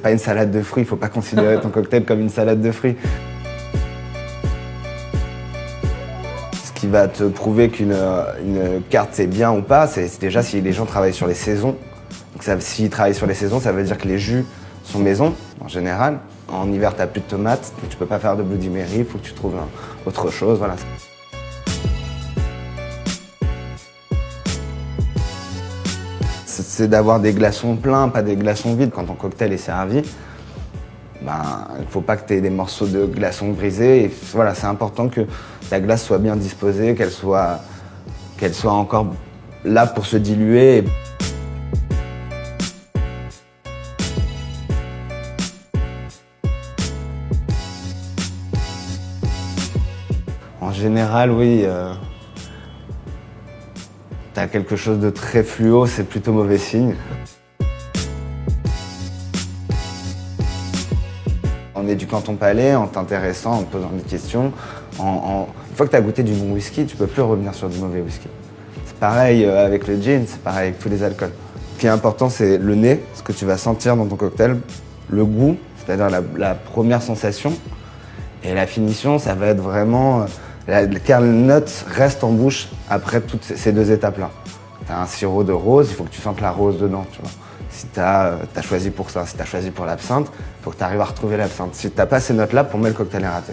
Pas une salade de fruits, il faut pas considérer ton cocktail comme une salade de fruits. Ce qui va te prouver qu'une carte c'est bien ou pas, c'est déjà si les gens travaillent sur les saisons. Donc s'ils travaillent sur les saisons, ça veut dire que les jus sont maison, en général. En hiver, tu n'as plus de tomates, donc tu peux pas faire de Bloody Mary, il faut que tu trouves autre chose, voilà. C'est d'avoir des glaçons pleins, pas des glaçons vides. Quand ton cocktail est servi, ben, il ne faut pas que tu aies des morceaux de glaçons brisés. Et voilà, c'est important que ta glace soit bien disposée, qu'elle soit encore là pour se diluer. En général, oui. T'as quelque chose de très fluo, c'est plutôt mauvais signe. En éduquant ton palais, en t'intéressant, en te posant des questions, une fois que tu as goûté du bon whisky, tu peux plus revenir sur du mauvais whisky. C'est pareil avec le gin, c'est pareil avec tous les alcools. Ce qui est important, c'est le nez, ce que tu vas sentir dans ton cocktail, le goût, c'est-à-dire la première sensation, et la finition, ça va être vraiment... Car le nut reste en bouche après toutes ces deux étapes-là. Tu as un sirop de rose, il faut que tu sentes la rose dedans, tu vois. Si tu as choisi pour ça, si tu as choisi pour l'absinthe, il faut que tu arrives à retrouver l'absinthe. Si tu n'as pas ces notes-là, pour moi, le cocktail est raté.